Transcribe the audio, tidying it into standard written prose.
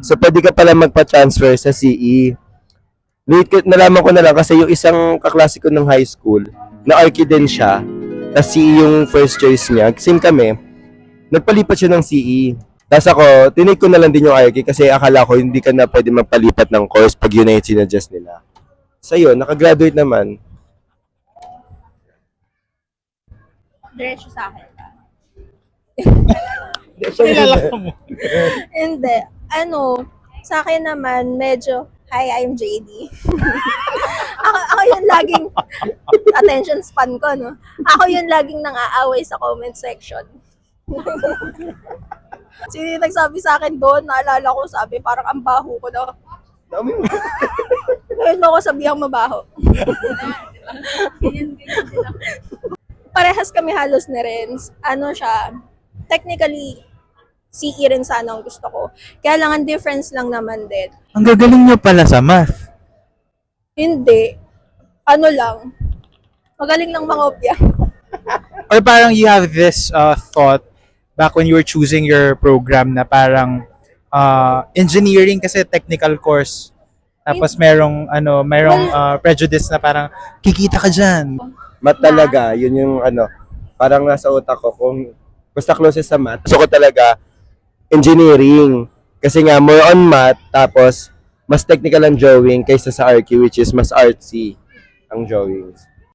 So, pwede ka pala magpa-transfer sa CE. Nalaman ko na lang kasi yung isang kaklase ko ng high school, na Archie din siya, tapos CE yung first choice niya. Same kami, nagpalipat siya ng CE. Tapos ako, tinake ko na lang din yung Archie kasi akala ko hindi ka na pwede magpalipat ng course pag yun na yung sinadjust nila. So yun, nakagraduate naman. Diretso sa akin ka. Kilala ko mo. Hindi. Sa akin naman, medyo, hi, I'm JD. ako yung laging, attention span ko, no? Ako yung laging nang-aaway sa comment section. Sino yung nagsabi sa akin doon, naalala ko, sabi, parang ang baho ko daw. Dami mo. Ngayon mo ako sabihang mabaho. Parehas kami halos ni Renz. Siya, technically, CE rin sana ang gusto ko. Kaya lang, ang difference lang naman din. Ang gagaling niyo pala sa math. Hindi. Lang. Magaling lang mangopya. Or parang you have this thought back when you were choosing your program na parang engineering kasi technical course. Tapos merong prejudice na parang kikita ka diyan. Math talaga, yun yung parang nasa utak ko kung basta closest sa math. Gusto ko talaga engineering. Kasi nga, more on math, tapos mas technical ang drawing kaysa sa RQ, which is mas artsy ang drawings.